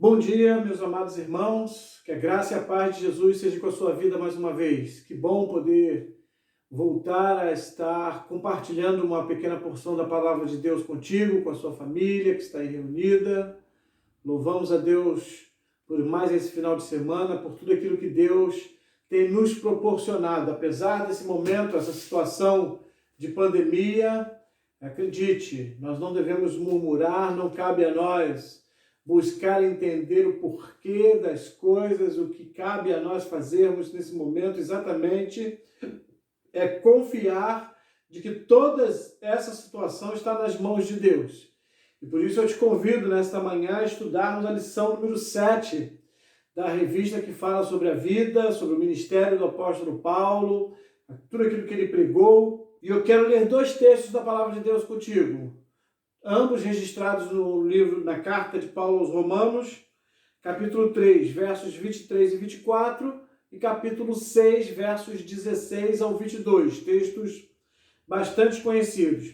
Bom dia, meus amados irmãos, que a graça e a paz de Jesus seja com a sua vida mais uma vez. Que bom poder voltar a estar compartilhando uma pequena porção da palavra de Deus contigo, com a sua família que está aí reunida. Louvamos a Deus por mais esse final de semana, por tudo aquilo que Deus tem nos proporcionado. Apesar desse momento, essa situação de pandemia, acredite, nós não devemos murmurar, não cabe a nós buscar entender o porquê das coisas, o que cabe a nós fazermos nesse momento exatamente é confiar de que toda essa situação está nas mãos de Deus. E por isso eu te convido nesta manhã a estudarmos a lição número 7 da revista que fala sobre a vida, sobre o ministério do apóstolo Paulo, tudo aquilo que ele pregou. E eu quero ler dois textos da palavra de Deus contigo, ambos registrados no livro, na carta de Paulo aos Romanos, capítulo 3, versos 23 e 24, e capítulo 6, versos 16 ao 22, textos bastante conhecidos.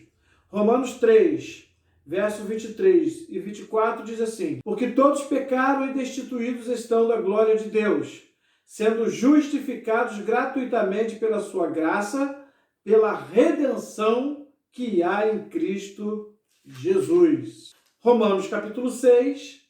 Romanos 3, versos 23 e 24 diz assim: Porque todos pecaram e destituídos estão da glória de Deus, sendo justificados gratuitamente pela sua graça, pela redenção que há em Cristo Jesus. Romanos capítulo 6,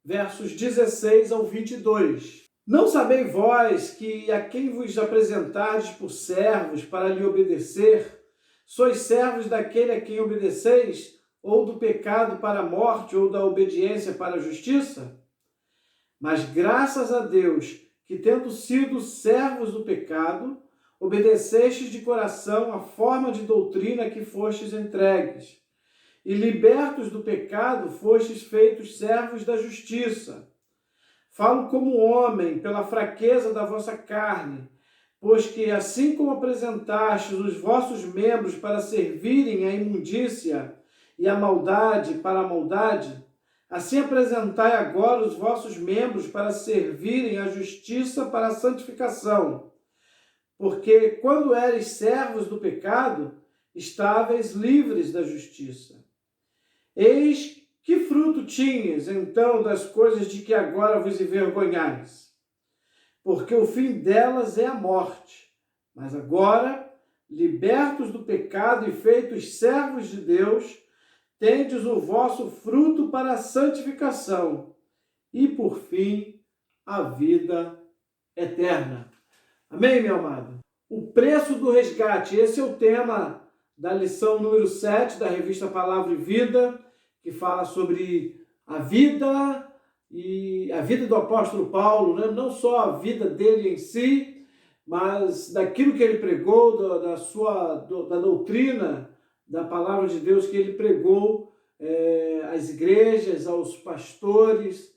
versos 16 ao 22. Não sabeis vós que a quem vos apresentardes por servos para lhe obedecer, sois servos daquele a quem obedeceis, ou do pecado para a morte, ou da obediência para a justiça? Mas graças a Deus, que tendo sido servos do pecado, obedecestes de coração a forma de doutrina que fostes entregues. E libertos do pecado, fostes feitos servos da justiça. Falo como homem, pela fraqueza da vossa carne, pois que, assim como apresentastes os vossos membros para servirem à imundícia e à maldade para a maldade, assim apresentai agora os vossos membros para servirem à justiça para a santificação. Porque, quando eres servos do pecado, estáveis livres da justiça. Eis que fruto tinhas, então, das coisas de que agora vos envergonhais? Porque o fim delas é a morte. Mas agora, libertos do pecado e feitos servos de Deus, tendes o vosso fruto para a santificação e, por fim, a vida eterna. Amém, meu amado? O preço do resgate, esse é o tema da lição número 7 da revista Palavra e Vida, que fala sobre a vida e a vida do apóstolo Paulo, né? Não só a vida dele em si, mas daquilo que ele pregou, da doutrina, da palavra de Deus que ele pregou às igrejas, aos pastores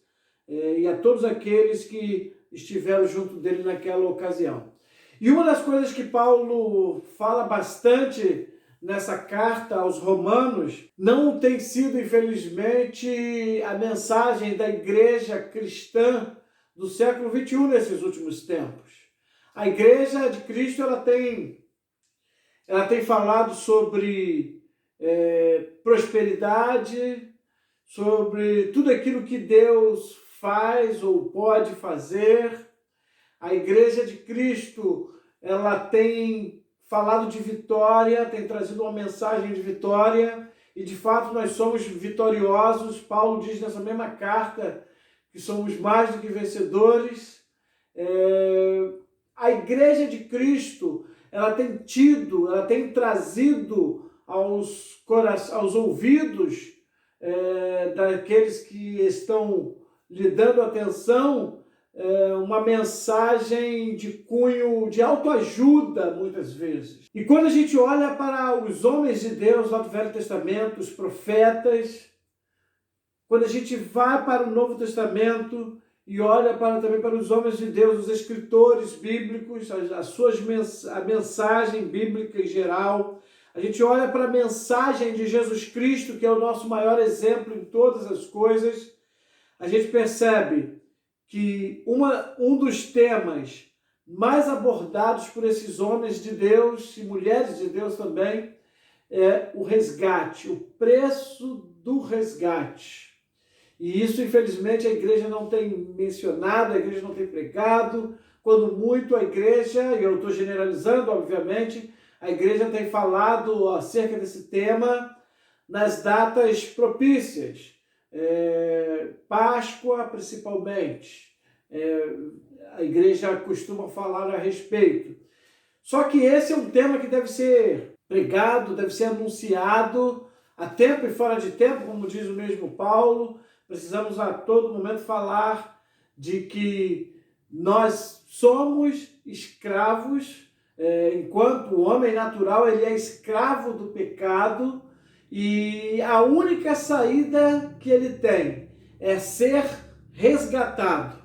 e a todos aqueles que estiveram junto dele naquela ocasião. E uma das coisas que Paulo fala bastante nessa carta aos Romanos não tem sido, infelizmente, a mensagem da igreja cristã do século XXI nesses últimos tempos. A igreja de Cristo ela tem falado sobre prosperidade, sobre tudo aquilo que Deus faz ou pode fazer. A igreja de Cristo ela tem falado de vitória, tem trazido uma mensagem de vitória, e de fato nós somos vitoriosos. Paulo diz nessa mesma carta que somos mais do que vencedores. A igreja de Cristo, ela tem trazido aos ouvidos daqueles que estão lhe dando atenção, uma mensagem de cunho de autoajuda, muitas vezes. E quando a gente olha para os homens de Deus lá do Velho Testamento, os profetas, quando a gente vai para o Novo Testamento e olha também para os homens de Deus, os escritores bíblicos, a mensagem bíblica em geral, a gente olha para a mensagem de Jesus Cristo, que é o nosso maior exemplo em todas as coisas, a gente percebe que um dos temas mais abordados por esses homens de Deus e mulheres de Deus também é o resgate, o preço do resgate. E isso, infelizmente, a igreja não tem mencionado, a igreja não tem pregado. Quando muito a igreja, e eu estou generalizando, obviamente, a igreja tem falado acerca desse tema nas datas propícias, Páscoa principalmente. A igreja costuma falar a respeito. Só que esse é um tema que deve ser pregado, deve ser anunciado a tempo e fora de tempo, como diz o mesmo Paulo. Precisamos a todo momento falar de que nós somos escravos, enquanto o homem natural ele é escravo do pecado, e a única saída que ele tem é ser resgatado.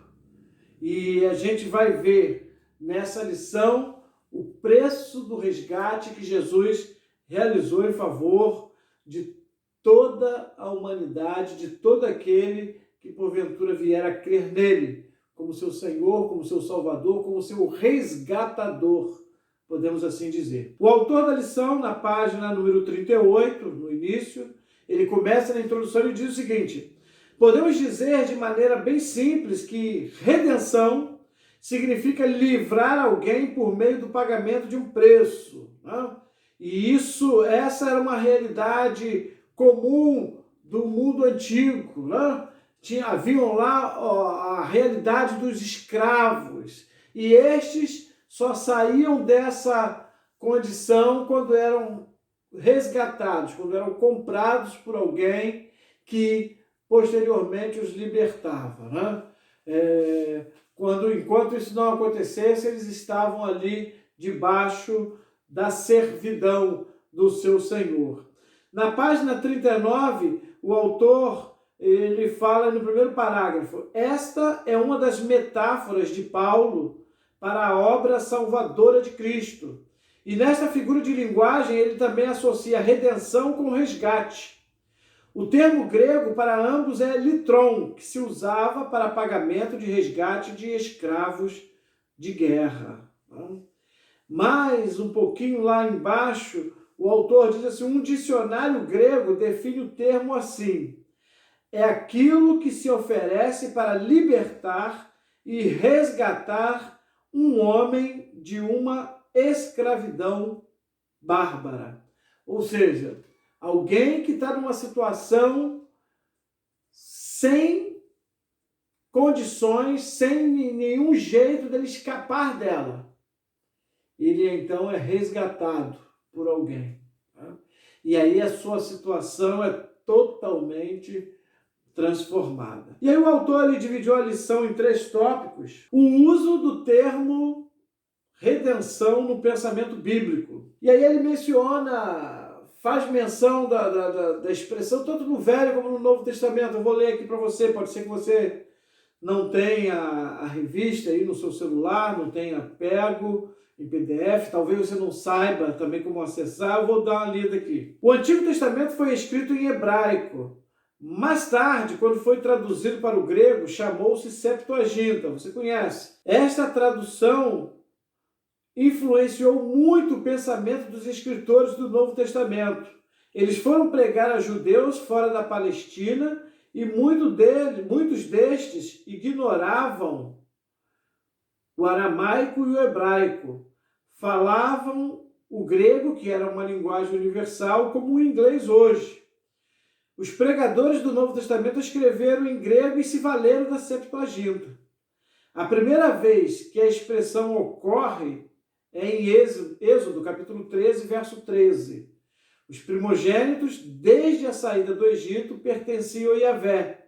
E a gente vai ver nessa lição o preço do resgate que Jesus realizou em favor de toda a humanidade, de todo aquele que porventura vier a crer nele, como seu Senhor, como seu Salvador, como seu resgatador, podemos assim dizer. O autor da lição, na página número 38, no início, ele começa na introdução e diz o seguinte: podemos dizer de maneira bem simples que redenção significa livrar alguém por meio do pagamento de um preço, né? E essa era uma realidade comum do mundo antigo, né? Haviam lá a realidade dos escravos, e estes só saíam dessa condição quando eram resgatados, quando eram comprados por alguém que posteriormente os libertava, né? Enquanto isso não acontecesse, eles estavam ali debaixo da servidão do seu Senhor. Na página 39, o autor ele fala no primeiro parágrafo: esta é uma das metáforas de Paulo para a obra salvadora de Cristo. E nesta figura de linguagem ele também associa redenção com resgate. O termo grego para ambos é litron, que se usava para pagamento de resgate de escravos de guerra. Mais um pouquinho lá embaixo, o autor diz assim: um dicionário grego define o termo assim: é aquilo que se oferece para libertar e resgatar um homem de uma escravidão bárbara. Ou seja, alguém que está numa situação sem condições, sem nenhum jeito dele escapar dela. Ele então é resgatado por alguém. Tá? E aí a sua situação é totalmente transformada. E aí o autor ele dividiu a lição em 3 tópicos: o uso do termo redenção no pensamento bíblico. E aí ele faz menção da expressão tanto no Velho como no Novo Testamento. Eu vou ler aqui para você, pode ser que você não tenha a revista aí no seu celular, não tenha pego em PDF, talvez você não saiba também como acessar, eu vou dar uma lida aqui. O Antigo Testamento foi escrito em hebraico. Mais tarde, quando foi traduzido para o grego, chamou-se Septuaginta, você conhece. Esta tradução influenciou muito o pensamento dos escritores do Novo Testamento. Eles foram pregar a judeus fora da Palestina e muitos destes ignoravam o aramaico e o hebraico. Falavam o grego, que era uma linguagem universal, como o inglês hoje. Os pregadores do Novo Testamento escreveram em grego e se valeram da Septuaginta. A primeira vez que a expressão ocorre é em Êxodo, capítulo 13, verso 13. Os primogênitos, desde a saída do Egito, pertenciam a Yahvé.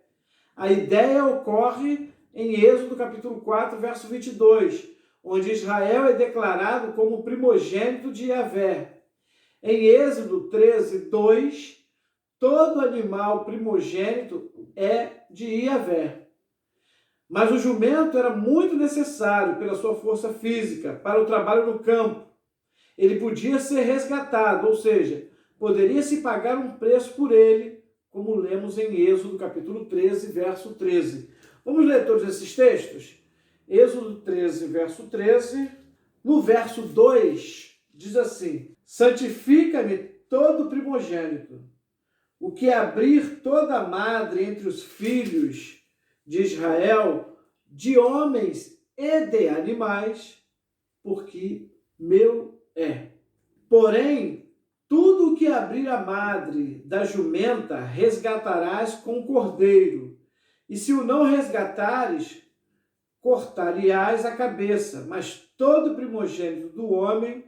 A ideia ocorre em Êxodo, capítulo 4, verso 22, onde Israel é declarado como primogênito de Yahvé. Em Êxodo 13, 2, todo animal primogênito é de Yahvé. Mas o jumento era muito necessário pela sua força física para o trabalho no campo. Ele podia ser resgatado, ou seja, poderia se pagar um preço por ele, como lemos em Êxodo capítulo 13, verso 13. Vamos ler todos esses textos? Êxodo 13, verso 13. No verso 2, diz assim: santifica-me todo primogênito. o que abrir toda madre entre os filhos de Israel, de homens e de animais, porque meu é. Porém, tudo o que abrir a madre da jumenta, resgatarás com cordeiro, e se o não resgatares, cortar-lhe-ás a cabeça, mas todo primogênito do homem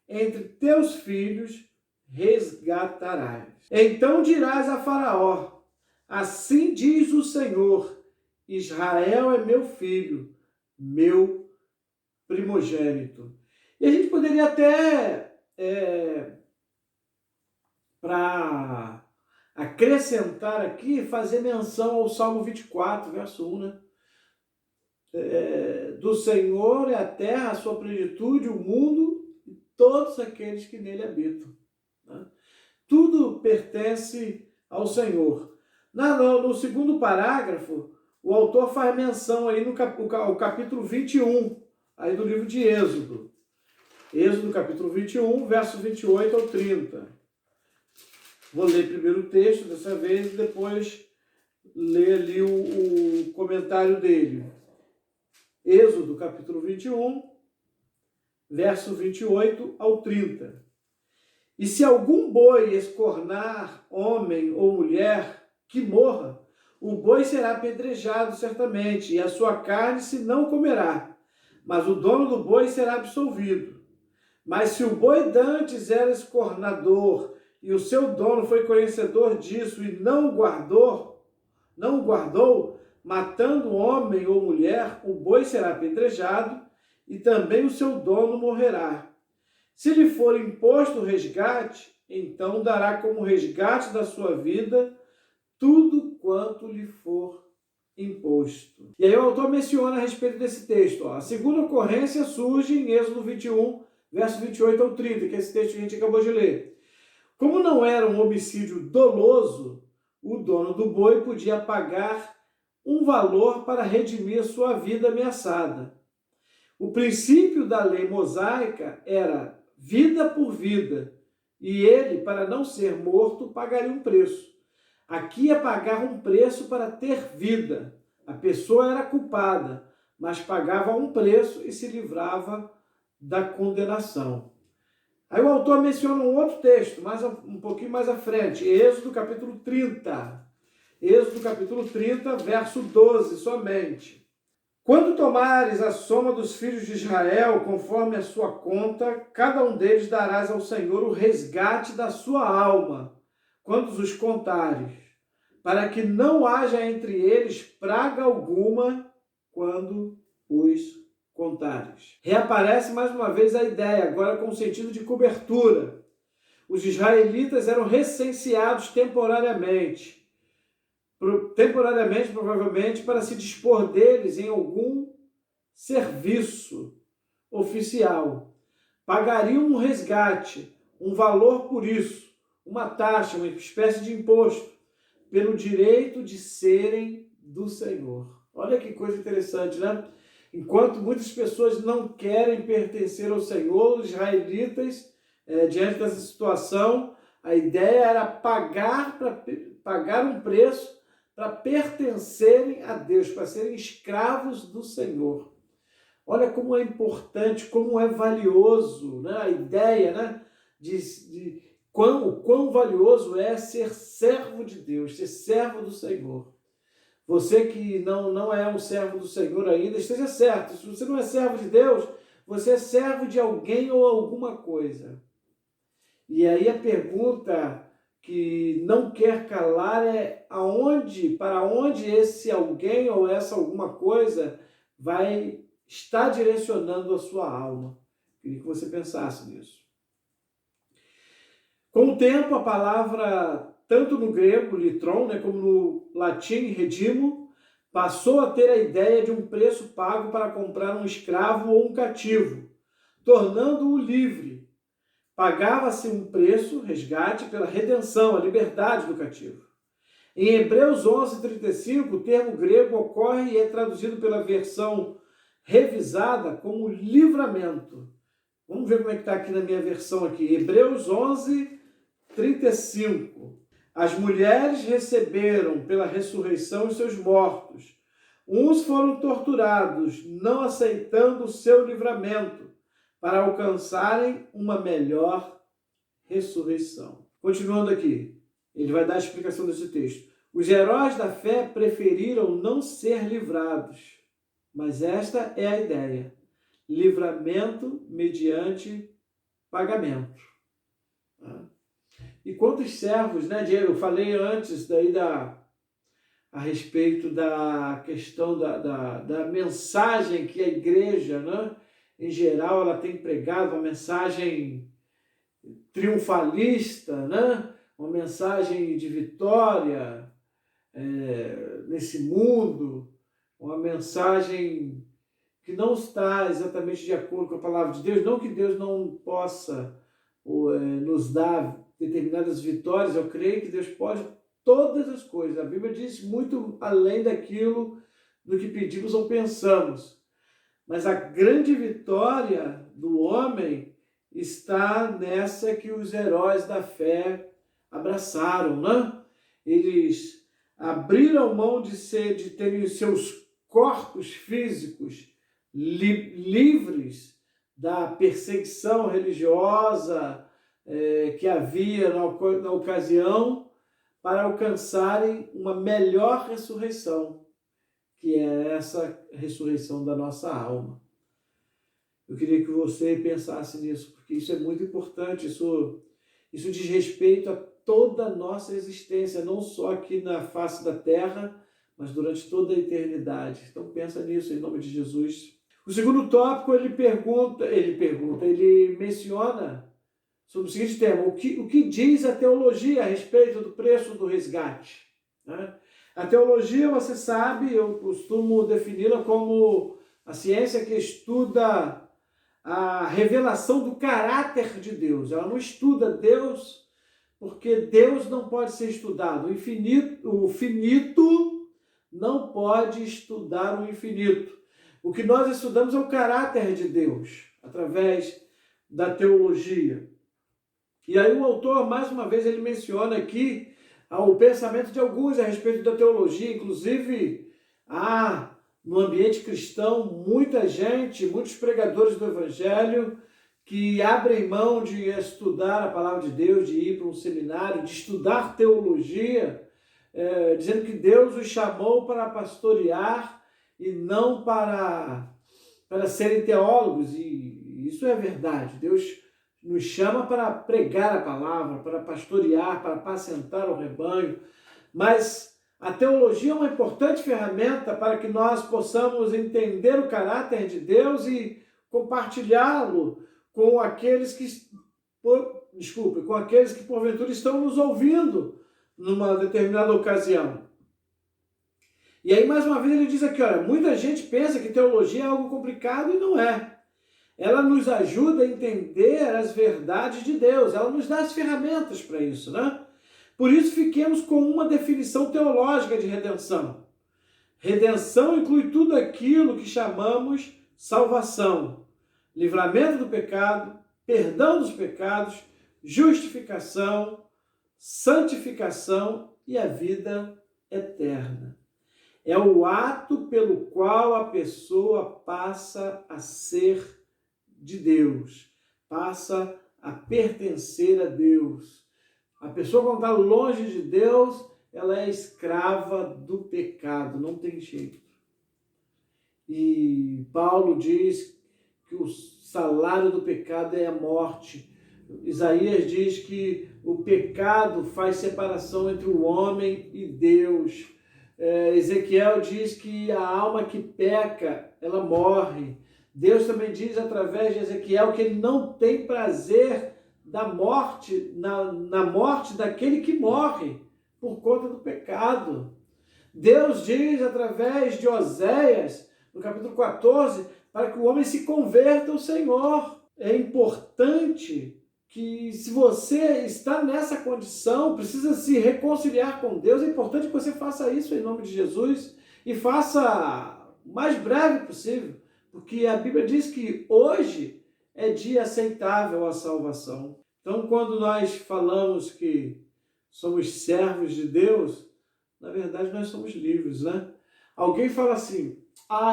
entre teus filhos resgatarás. Então dirás a Faraó: assim diz o Senhor, Israel é meu filho, meu primogênito. E a gente poderia até, para acrescentar aqui, fazer menção ao Salmo 24, verso 1, né? Do Senhor é a terra, a sua plenitude, o mundo e todos aqueles que nele habitam. Né? Tudo pertence ao Senhor. No segundo parágrafo, o autor faz menção aí no capítulo 21, aí do livro de Êxodo. Êxodo, capítulo 21, verso 28 ao 30. Vou ler primeiro o texto dessa vez e depois ler ali o comentário dele. Êxodo, capítulo 21, verso 28 ao 30. E se algum boi escornar homem ou mulher, que morra, o boi será apedrejado certamente, e a sua carne se não comerá, mas o dono do boi será absolvido. Mas se o boi dantes era escornador, e o seu dono foi conhecedor disso e não o guardou, matando homem ou mulher, o boi será apedrejado, e também o seu dono morrerá. Se lhe for imposto o resgate, então dará como resgate da sua vida tudo quanto lhe for imposto. E aí o autor menciona a respeito desse texto. A segunda ocorrência surge em Êxodo 21, verso 28 ao 30, que é esse texto que a gente acabou de ler. Como não era um homicídio doloso, o dono do boi podia pagar um valor para redimir a sua vida ameaçada. O princípio da lei mosaica era vida por vida, e ele, para não ser morto, pagaria um preço. Aqui é pagar um preço para ter vida. A pessoa era culpada, mas pagava um preço e se livrava da condenação. Aí o autor menciona um outro texto, um pouquinho mais à frente, Êxodo capítulo 30. Êxodo capítulo 30, verso 12 somente. Quando tomares a soma dos filhos de Israel, conforme a sua conta, cada um deles darás ao Senhor o resgate da sua alma, quando os contares, para que não haja entre eles praga alguma quando os contares. Reaparece mais uma vez a ideia, agora com o sentido de cobertura. Os israelitas eram recenseados temporariamente, provavelmente, para se dispor deles em algum serviço oficial. Pagariam um resgate, um valor por isso, uma taxa, uma espécie de imposto, pelo direito de serem do Senhor. Olha que coisa interessante, né? Enquanto muitas pessoas não querem pertencer ao Senhor, os israelitas, diante dessa situação, a ideia era pagar um preço para pertencerem a Deus, para serem escravos do Senhor. Olha como é importante, como é valioso, né? A ideia, né? de quão valioso é ser servo de Deus, ser servo do Senhor. Você que não é um servo do Senhor ainda, esteja certo. Se você não é servo de Deus, você é servo de alguém ou alguma coisa. E aí a pergunta que não quer calar é para onde esse alguém ou essa alguma coisa vai estar direcionando a sua alma. Queria que você pensasse nisso. Com o tempo, a palavra, tanto no grego, litron, como no latim, redimo, passou a ter a ideia de um preço pago para comprar um escravo ou um cativo, tornando-o livre. Pagava-se um preço, resgate, pela redenção, a liberdade do cativo. Em Hebreus 11:35, o termo grego ocorre e é traduzido pela versão revisada como livramento. Vamos ver como é que está aqui na minha versão aqui. Hebreus 11:35. As mulheres receberam pela ressurreição os seus mortos. Uns foram torturados, não aceitando o seu livramento, para alcançarem uma melhor ressurreição. Continuando aqui, ele vai dar a explicação desse texto. Os heróis da fé preferiram não ser livrados, mas esta é a ideia: livramento mediante pagamento. E quantos servos, né, Diego? Eu falei antes daí a respeito da questão da mensagem que a igreja, né, em geral, ela tem pregado, uma mensagem triunfalista, né, uma mensagem de vitória nesse mundo, uma mensagem que não está exatamente de acordo com a palavra de Deus. Não que Deus não possa nos dar determinadas vitórias, eu creio que Deus pode todas as coisas. A Bíblia diz muito além daquilo do que pedimos ou pensamos. Mas a grande vitória do homem está nessa que os heróis da fé abraçaram, né? Eles abriram mão de terem os seus corpos físicos livres da perseguição religiosa que havia na ocasião, para alcançarem uma melhor ressurreição, que é essa ressurreição da nossa alma. Eu queria que você pensasse nisso, porque isso é muito importante, isso diz respeito a toda a nossa existência, não só aqui na face da terra, mas durante toda a eternidade. Então pensa nisso, em nome de Jesus. O segundo tópico, ele menciona sobre o seguinte tema: o que diz a teologia a respeito do preço do resgate? Né? A teologia, você sabe, eu costumo defini-la como a ciência que estuda a revelação do caráter de Deus. Ela não estuda Deus, porque Deus não pode ser estudado. O finito não pode estudar o infinito. O que nós estudamos é o caráter de Deus, através da teologia. E aí o autor, mais uma vez, ele menciona aqui o pensamento de alguns a respeito da teologia. Inclusive, há no ambiente cristão muita gente, muitos pregadores do Evangelho, que abrem mão de estudar a palavra de Deus, de ir para um seminário, de estudar teologia, dizendo que Deus os chamou para pastorear e não para serem teólogos. E isso é verdade. Deus nos chama para pregar a palavra, para pastorear, para apacentar o rebanho. Mas a teologia é uma importante ferramenta para que nós possamos entender o caráter de Deus e compartilhá-lo com aqueles que porventura estão nos ouvindo numa determinada ocasião. E aí, mais uma vez, ele diz aqui, olha, muita gente pensa que teologia é algo complicado e não é. Ela nos ajuda a entender as verdades de Deus, ela nos dá as ferramentas para isso, né? Por isso, fiquemos com uma definição teológica de redenção. Redenção inclui tudo aquilo que chamamos salvação, livramento do pecado, perdão dos pecados, justificação, santificação e a vida eterna. É o ato pelo qual a pessoa passa a ser de Deus, passa a pertencer a Deus. A pessoa, quando está longe de Deus, ela é escrava do pecado, não tem jeito. E Paulo diz que o salário do pecado é a morte. Isaías diz que o pecado faz separação entre o homem e Deus. Ezequiel diz que a alma que peca, ela morre. Deus também diz através de Ezequiel que ele não tem prazer da morte, na morte daquele que morre por conta do pecado. Deus diz através de Oséias, no capítulo 14, para que o homem se converta ao Senhor. É importante que, se você está nessa condição, precisa se reconciliar com Deus, é importante que você faça isso em nome de Jesus e faça o mais breve possível, porque a Bíblia diz que hoje é dia aceitável à salvação. Então, quando nós falamos que somos servos de Deus, na verdade nós somos livres, né? Alguém fala assim,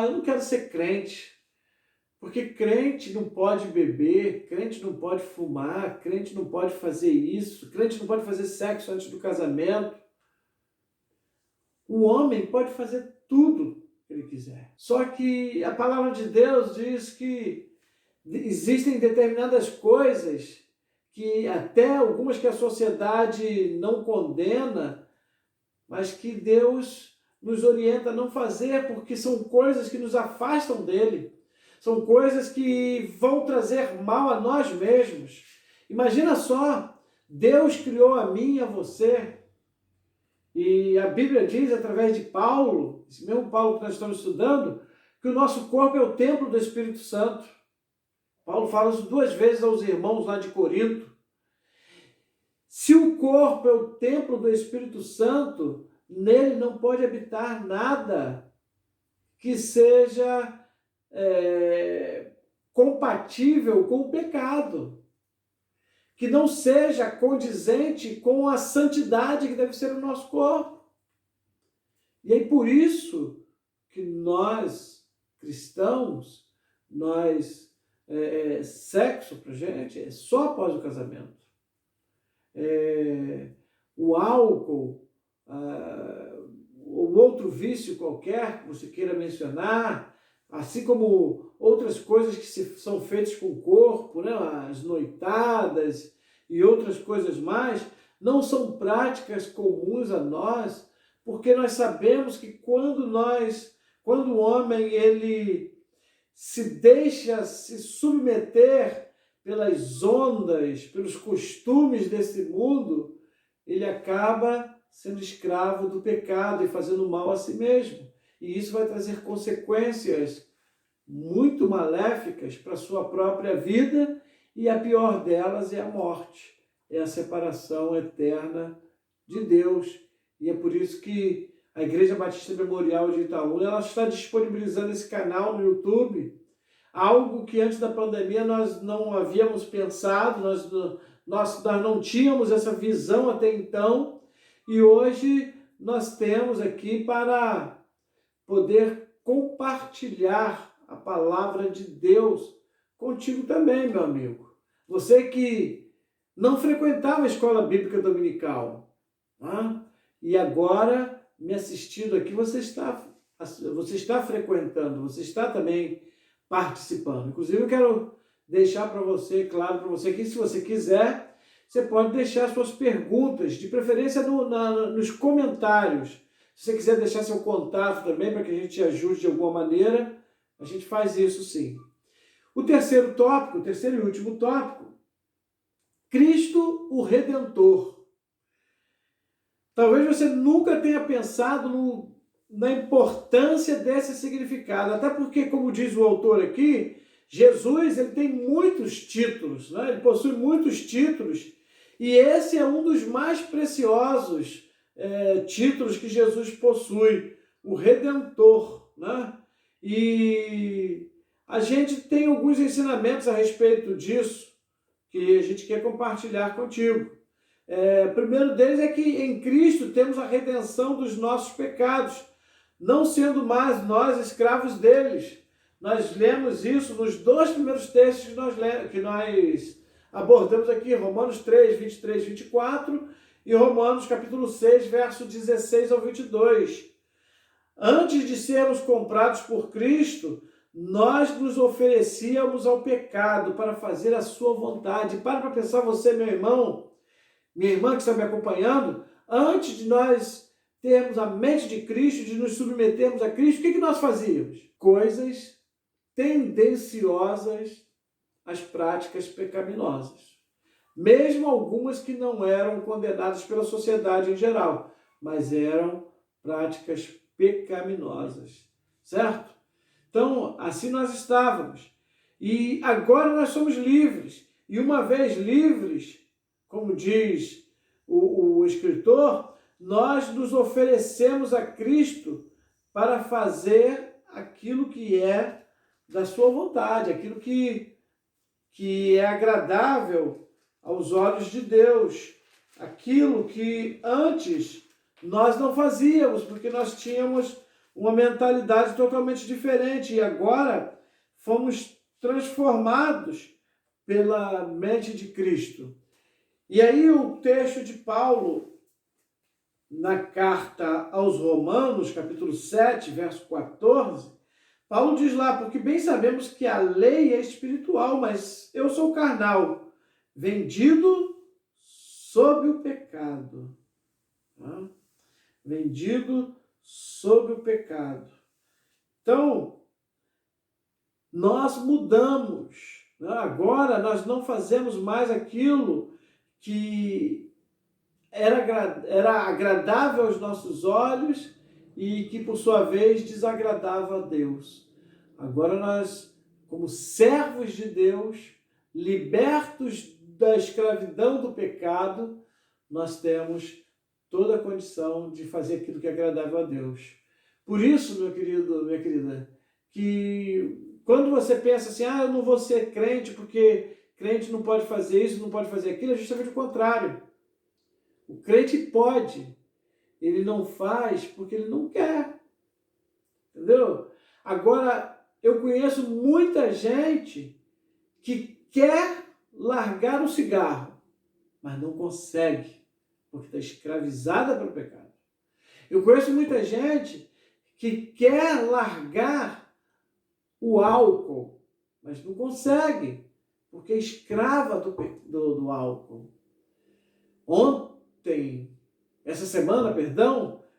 eu não quero ser crente, porque crente não pode beber, crente não pode fumar, crente não pode fazer isso, crente não pode fazer sexo antes do casamento. O homem pode fazer tudo que ele quiser. Só que a palavra de Deus diz que existem determinadas coisas que até algumas que a sociedade não condena, mas que Deus nos orienta a não fazer, porque são coisas que nos afastam dele. São coisas que vão trazer mal a nós mesmos. Imagina só, Deus criou a mim e a você. E a Bíblia diz, através de Paulo, esse mesmo Paulo que nós estamos estudando, que o nosso corpo é o templo do Espírito Santo. Paulo fala isso 2 vezes aos irmãos lá de Corinto. Se o corpo é o templo do Espírito Santo, nele não pode habitar nada que seja compatível com o pecado, que não seja condizente com a santidade que deve ser o nosso corpo. E aí por isso que nós, cristãos, sexo pra gente é só após o casamento. O álcool, ou outro vício qualquer que você queira mencionar, assim como outras coisas que são feitas com o corpo, né? As noitadas e outras coisas mais, não são práticas comuns a nós, porque nós sabemos que quando o homem ele se deixa se submeter pelas ondas, pelos costumes desse mundo, ele acaba sendo escravo do pecado e fazendo mal a si mesmo. E isso vai trazer consequências muito maléficas para a sua própria vida, e a pior delas é a morte, é a separação eterna de Deus. E é por isso que a Igreja Batista Memorial de Itaúna, ela está disponibilizando esse canal no YouTube, algo que antes da pandemia nós não havíamos pensado, nós não tínhamos essa visão até então, e hoje nós temos aqui para poder compartilhar a palavra de Deus contigo também, meu amigo. Você que não frequentava a escola bíblica dominical, e agora, me assistindo aqui, você está frequentando, você está também participando. Inclusive, eu quero deixar para você, claro para você, que se você quiser, você pode deixar suas perguntas, de preferência nos comentários. Se você quiser deixar seu contato também, para que a gente te ajude de alguma maneira, a gente faz isso sim. O terceiro e último tópico, Cristo o Redentor. Talvez você nunca tenha pensado na importância desse significado, até porque, como diz o autor aqui, Jesus ele tem muitos títulos, né? Ele possui muitos títulos, e esse é um dos mais preciosos títulos que Jesus possui, o Redentor, né? E a gente tem alguns ensinamentos a respeito disso que a gente quer compartilhar contigo. O primeiro deles é que em Cristo temos a redenção dos nossos pecados, não sendo mais nós escravos deles. Nós lemos isso nos 2 primeiros textos que nós abordamos aqui, Romanos 3, 23, 24 e Romanos capítulo 6, verso 16 ao 22. Antes de sermos comprados por Cristo, nós nos oferecíamos ao pecado para fazer a sua vontade. Para pensar você, meu irmão, minha irmã que está me acompanhando, antes de nós termos a mente de Cristo, de nos submetermos a Cristo, o que nós fazíamos? Coisas tendenciosas às práticas pecaminosas. Mesmo algumas que não eram condenadas pela sociedade em geral, mas eram práticas pecaminosas, certo? Então, assim nós estávamos. E agora nós somos livres. E uma vez livres, como diz o escritor, nós nos oferecemos a Cristo para fazer aquilo que é da sua vontade, aquilo que é agradável aos olhos de Deus, aquilo que antes nós não fazíamos, porque nós tínhamos uma mentalidade totalmente diferente e agora fomos transformados pela mente de Cristo. E aí o texto de Paulo, na carta aos Romanos, capítulo 7, verso 14, Paulo diz lá, porque bem sabemos que a lei é espiritual, mas eu sou carnal, vendido sob o pecado. Vendido sob o pecado. Então, nós mudamos. Agora nós não fazemos mais aquilo que era agradável aos nossos olhos e que, por sua vez, desagradava a Deus. Agora nós, como servos de Deus, libertos da escravidão do pecado, nós temos toda a condição de fazer aquilo que é agradável a Deus. Por isso, meu querido, minha querida, que quando você pensa assim, eu não vou ser crente porque crente não pode fazer isso, não pode fazer aquilo, é justamente o contrário. O crente pode, ele não faz porque ele não quer. Entendeu? Agora, eu conheço muita gente que quer largar o cigarro, mas não consegue, porque está escravizada pelo pecado. Eu conheço muita gente que quer largar o álcool, mas não consegue, porque é escrava do álcool. Essa semana,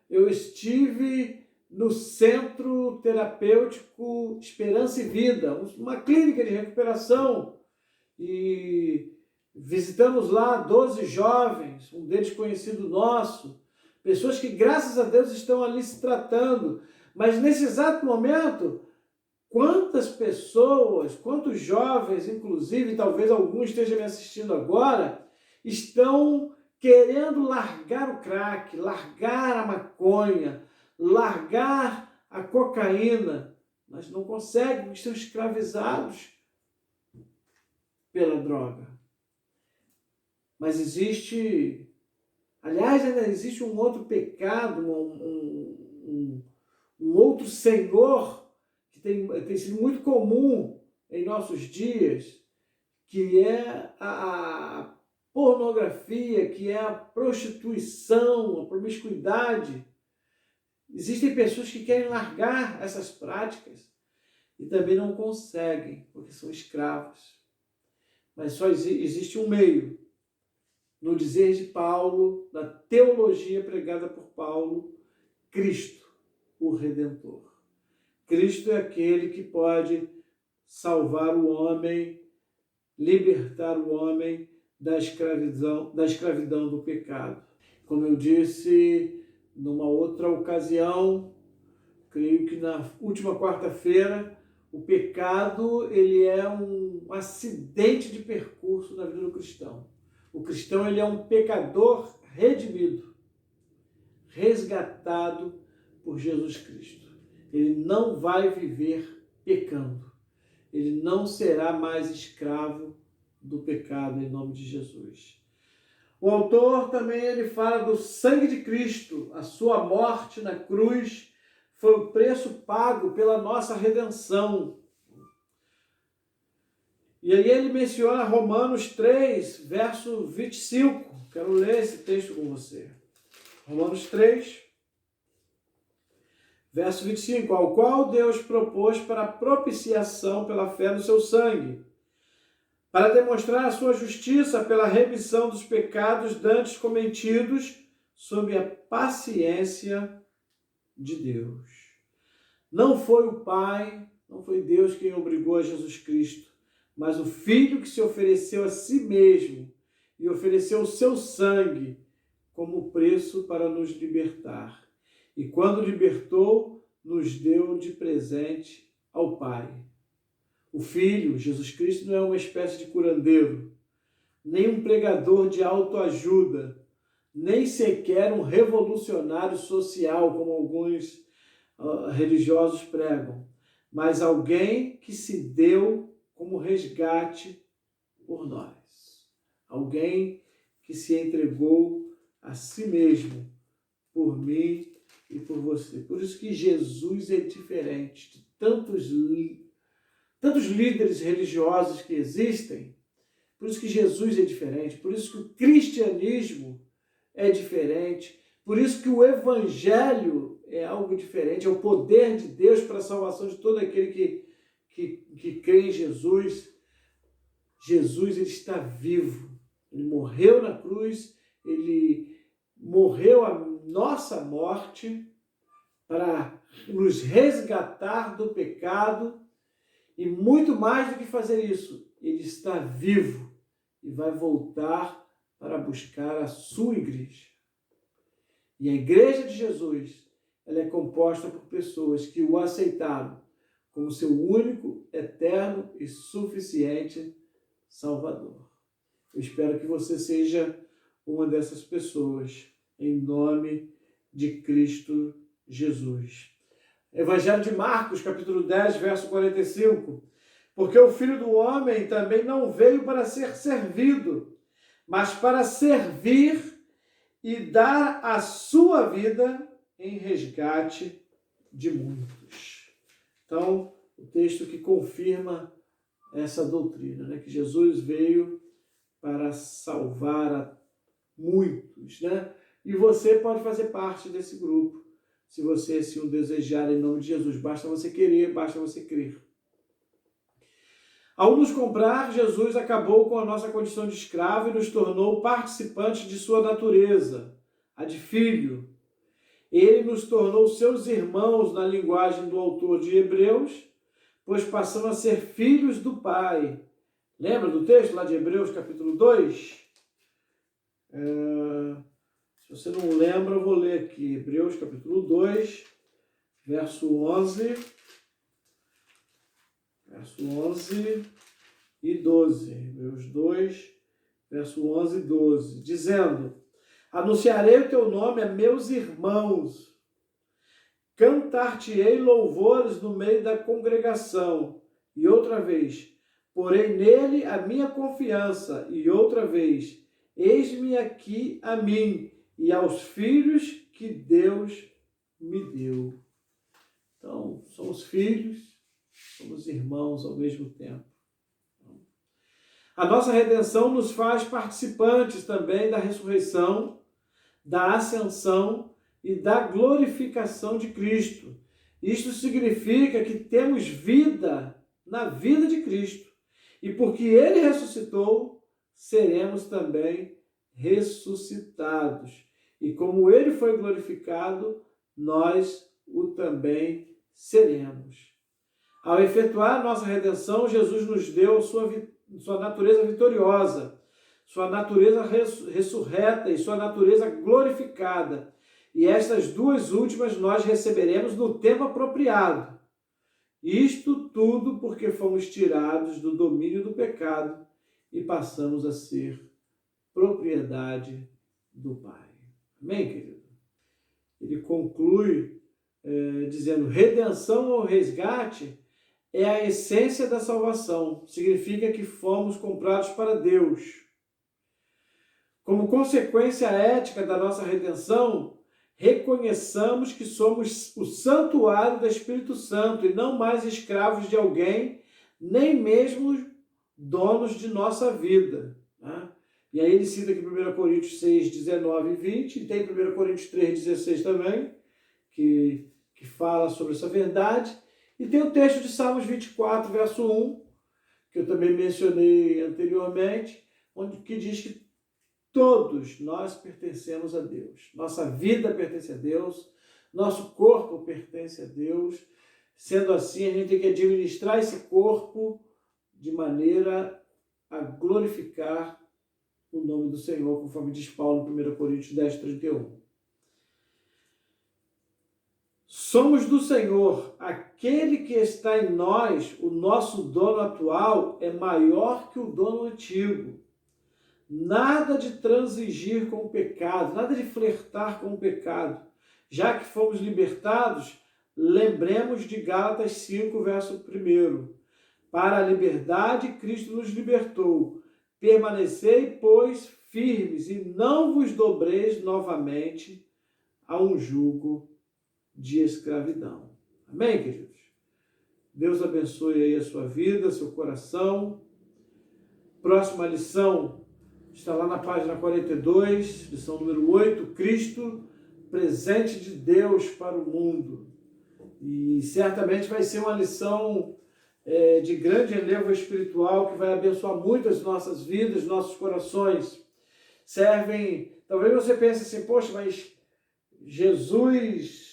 eu estive no Centro Terapêutico Esperança e Vida, uma clínica de recuperação, e visitamos lá 12 jovens, um deles conhecido nosso, pessoas que, graças a Deus, estão ali se tratando, mas nesse exato momento, quantas pessoas, quantos jovens, inclusive, talvez alguns estejam me assistindo agora, estão querendo largar o crack, largar a maconha, largar a cocaína, mas não conseguem, estão escravizados pela droga. Mas ainda existe um outro pecado, um outro senhor que tem sido muito comum em nossos dias, que é a pornografia, que é a prostituição, a promiscuidade. Existem pessoas que querem largar essas práticas e também não conseguem, porque são escravos. Mas só existe um meio, no dizer de Paulo, na teologia pregada por Paulo, Cristo, o Redentor. Cristo é aquele que pode salvar o homem, libertar o homem da escravidão do pecado. Como eu disse numa outra ocasião, creio que na última quarta-feira, o pecado ele é um acidente de percurso na vida do cristão. O cristão ele é um pecador redimido, resgatado por Jesus Cristo. Ele não vai viver pecando. Ele não será mais escravo do pecado em nome de Jesus. O autor também ele fala do sangue de Cristo, a sua morte na cruz foi o preço pago pela nossa redenção. E aí ele menciona Romanos 3, verso 25. Quero ler esse texto com você. Romanos 3, verso 25. Ao qual Deus propôs para propiciação pela fé no seu sangue, para demonstrar a sua justiça pela remissão dos pecados dantes cometidos sob a paciência de Deus. Não foi o Pai, não foi Deus quem obrigou a Jesus Cristo, mas o Filho que se ofereceu a si mesmo e ofereceu o seu sangue como preço para nos libertar. E quando libertou, nos deu de presente ao Pai. O Filho, Jesus Cristo, não é uma espécie de curandeiro, nem um pregador de autoajuda, nem sequer um revolucionário social, como alguns religiosos pregam, mas alguém que se deu como resgate por nós. Alguém que se entregou a si mesmo por mim e por você. Por isso que Jesus é diferente de tantos líderes religiosos que existem. Por isso que Jesus é diferente, por isso que o cristianismo é diferente, por isso que o evangelho é algo diferente, é o poder de Deus para a salvação de todo aquele que crê em Jesus. Jesus, ele está vivo, ele morreu na cruz, ele morreu a nossa morte para nos resgatar do pecado e muito mais do que fazer isso, ele está vivo e vai voltar para buscar a sua igreja. E a igreja de Jesus, ela é composta por pessoas que o aceitaram como seu único, eterno e suficiente Salvador. Eu espero que você seja uma dessas pessoas, em nome de Cristo Jesus. Evangelho de Marcos, capítulo 10, verso 45. Porque o Filho do Homem também não veio para ser servido, mas para servir e dar a sua vida em resgate de muitos. Então, o texto que confirma essa doutrina, né? Que Jesus veio para salvar a muitos, né? E você pode fazer parte desse grupo, se você assim o desejar, em nome de Jesus. Basta você querer, basta você crer. Ao nos comprar, Jesus acabou com a nossa condição de escravo e nos tornou participantes de sua natureza, a de filho. Ele nos tornou seus irmãos, na linguagem do autor de Hebreus, pois passamos a ser filhos do Pai. Lembra do texto lá de Hebreus, capítulo 2? Se você não lembra, eu vou ler aqui. Hebreus, capítulo 2, verso 11. Verso 11 e 12. Hebreus 2, verso 11 e 12. Dizendo: anunciarei o teu nome a meus irmãos, cantar-te-ei louvores no meio da congregação. E outra vez, porei nele a minha confiança. E outra vez, eis-me aqui a mim e aos filhos que Deus me deu. Então, somos filhos, somos irmãos ao mesmo tempo. A nossa redenção nos faz participantes também da ressurreição, da ascensão e da glorificação de Cristo. Isto significa que temos vida na vida de Cristo. E porque Ele ressuscitou, seremos também ressuscitados. E como Ele foi glorificado, nós o também seremos. Ao efetuar a nossa redenção, Jesus nos deu a sua natureza vitoriosa, sua natureza ressurreta e sua natureza glorificada. E estas duas últimas nós receberemos no tempo apropriado. Isto tudo porque fomos tirados do domínio do pecado e passamos a ser propriedade do Pai. Amém, querido? Ele conclui dizendo: redenção ou resgate é a essência da salvação. Significa que fomos comprados para Deus. Como consequência ética da nossa redenção, reconheçamos que somos o santuário do Espírito Santo e não mais escravos de alguém, nem mesmo donos de nossa vida. Né? E aí ele cita aqui 1 Coríntios 6, 19 e 20, e tem 1 Coríntios 3, 16 também, que fala sobre essa verdade. E tem o texto de Salmos 24, verso 1, que eu também mencionei anteriormente, que diz que todos nós pertencemos a Deus. Nossa vida pertence a Deus, nosso corpo pertence a Deus. Sendo assim, a gente tem que administrar esse corpo de maneira a glorificar o nome do Senhor, conforme diz Paulo em 1 Coríntios 10, 31. Somos do Senhor. Aquele que está em nós, o nosso dono atual, é maior que o dono antigo. Nada de transigir com o pecado, nada de flertar com o pecado. Já que fomos libertados, lembremos de Gálatas 5, verso 1. Para a liberdade, Cristo nos libertou. Permanecei, pois, firmes e não vos dobreis novamente a um jugo de escravidão. Amém, queridos? Deus abençoe aí a sua vida, seu coração. Próxima lição está lá na página 42, lição número 8, Cristo, presente de Deus para o mundo. E certamente vai ser uma lição de grande relevo espiritual que vai abençoar muito as nossas vidas, nossos corações. Talvez você pense assim, poxa, mas Jesus,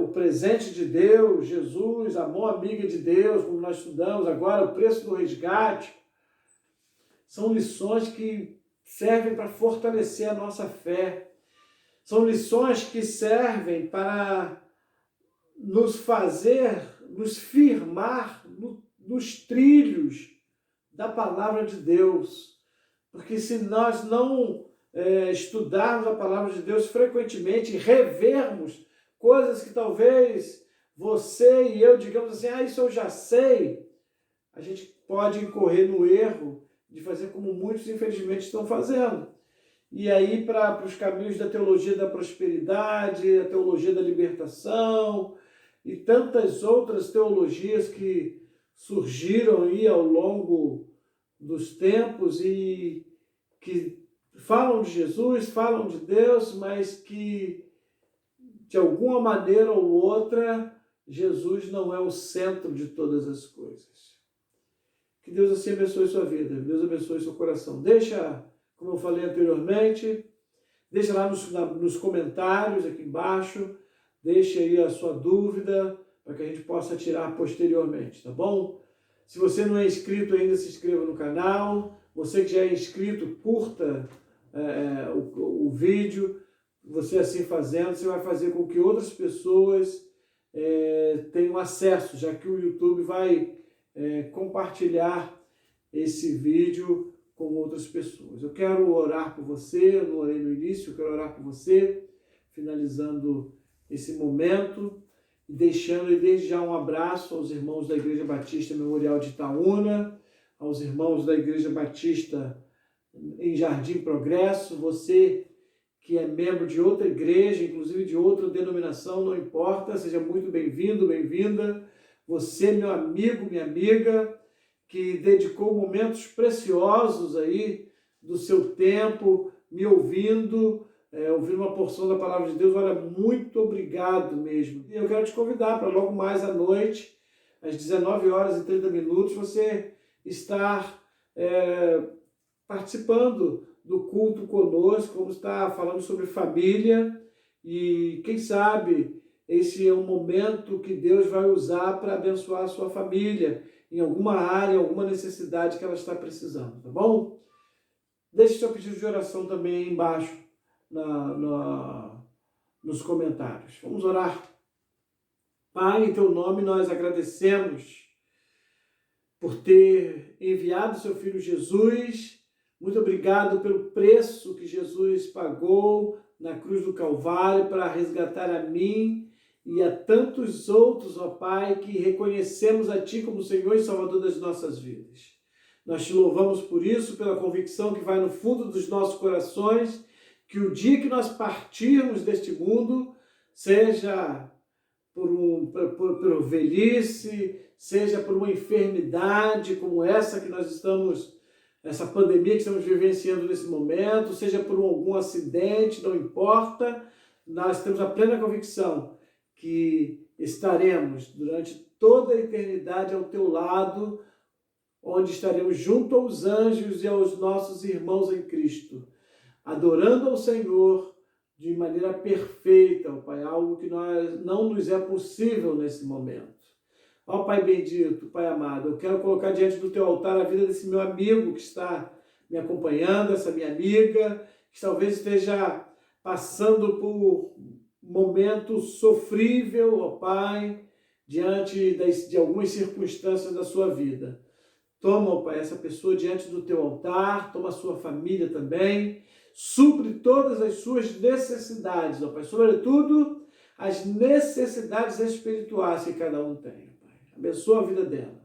o presente de Deus, Jesus, a mão amiga de Deus, como nós estudamos agora, o preço do resgate, são lições que servem para fortalecer a nossa fé. São lições que servem para nos firmar nos trilhos da palavra de Deus. Porque se nós não estudarmos a palavra de Deus frequentemente, revermos coisas que talvez você e eu digamos assim, isso eu já sei, a gente pode incorrer no erro de fazer como muitos infelizmente estão fazendo. E aí para os caminhos da teologia da prosperidade, a teologia da libertação e tantas outras teologias que surgiram aí ao longo dos tempos e que falam de Jesus, falam de Deus, mas que de alguma maneira ou outra Jesus não é o centro de todas as coisas. Que Deus assim abençoe sua vida, Deus abençoe seu coração. Deixa, como eu falei anteriormente, deixa lá nos comentários aqui embaixo, deixa aí a sua dúvida para que a gente possa tirar posteriormente, tá bom? Se você não é inscrito ainda, se inscreva no canal. Você que já é inscrito, curta o vídeo. Você assim fazendo, você vai fazer com que outras pessoas tenham acesso, já que o YouTube vai compartilhar esse vídeo com outras pessoas. Eu quero orar por você, eu não orei no início, eu quero orar por você, finalizando esse momento, e deixando desde já um abraço aos irmãos da Igreja Batista Memorial de Itaúna, aos irmãos da Igreja Batista em Jardim Progresso, você que é membro de outra igreja, inclusive de outra denominação, não importa, seja muito bem-vindo, bem-vinda. Você, meu amigo, minha amiga, que dedicou momentos preciosos aí do seu tempo, me ouvindo, ouvindo uma porção da Palavra de Deus, olha, muito obrigado mesmo. E eu quero te convidar para logo mais à noite, às 19h30, você estar participando do culto conosco, vamos estar falando sobre família e quem sabe esse é um momento que Deus vai usar para abençoar a sua família em alguma área, alguma necessidade que ela está precisando, tá bom? Deixe seu pedido de oração também aí embaixo nos comentários. Vamos orar. Pai, em teu nome nós agradecemos por ter enviado seu Filho Jesus. Muito obrigado pelo preço que Jesus pagou na cruz do Calvário para resgatar a mim e a tantos outros, ó Pai, que reconhecemos a Ti como Senhor e Salvador das nossas vidas. Nós Te louvamos por isso, pela convicção que vai no fundo dos nossos corações, que o dia que nós partirmos deste mundo, seja por velhice, seja por uma enfermidade como essa que nós estamos, essa pandemia que estamos vivenciando nesse momento, seja por algum acidente, não importa, nós temos a plena convicção que estaremos durante toda a eternidade ao teu lado, onde estaremos junto aos anjos e aos nossos irmãos em Cristo, adorando ao Senhor de maneira perfeita, ó Pai, algo que não nos é possível nesse momento. Ó Pai bendito, Pai amado, eu quero colocar diante do teu altar a vida desse meu amigo que está me acompanhando, essa minha amiga, que talvez esteja passando por momento sofrível, ó Pai, diante de algumas circunstâncias da sua vida. Toma, ó Pai, essa pessoa diante do teu altar, toma a sua família também, supre todas as suas necessidades, ó Pai, sobretudo as necessidades espirituais que cada um tem. Abençoa a vida dela.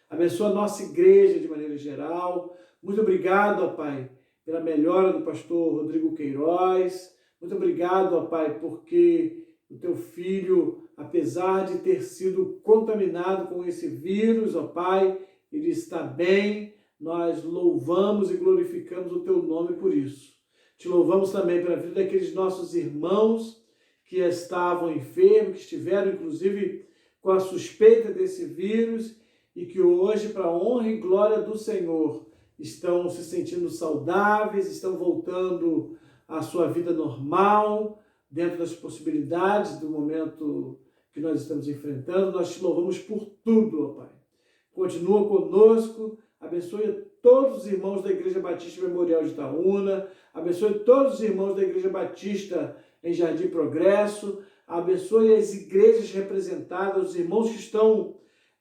Abençoa a nossa igreja de maneira geral. Muito obrigado, ó Pai, pela melhora do pastor Rodrigo Queiroz. Muito obrigado, ó Pai, porque o teu filho, apesar de ter sido contaminado com esse vírus, ó Pai, ele está bem. Nós louvamos e glorificamos o teu nome por isso. Te louvamos também pela vida daqueles nossos irmãos que estavam enfermos, que estiveram, inclusive, com a suspeita desse vírus e que hoje, para a honra e glória do Senhor, estão se sentindo saudáveis, estão voltando à sua vida normal, dentro das possibilidades do momento que nós estamos enfrentando. Nós te louvamos por tudo, ó Pai. Continua conosco, abençoe todos os irmãos da Igreja Batista Memorial de Itaúna, abençoe todos os irmãos da Igreja Batista em Jardim Progresso, abençoe as igrejas representadas, os irmãos que estão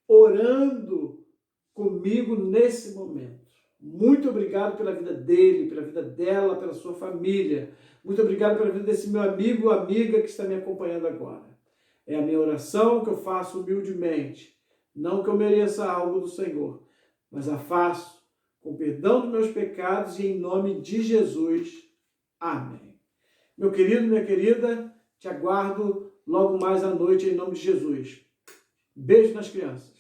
orando comigo nesse momento. Muito obrigado pela vida dele, pela vida dela, pela sua família. Muito obrigado pela vida desse meu amigo ou amiga que está me acompanhando agora. É a minha oração que eu faço humildemente. Não que eu mereça algo do Senhor, mas a faço com perdão dos meus pecados e em nome de Jesus. Amém. Meu querido, minha querida, te aguardo logo mais à noite em nome de Jesus. Beijo nas crianças.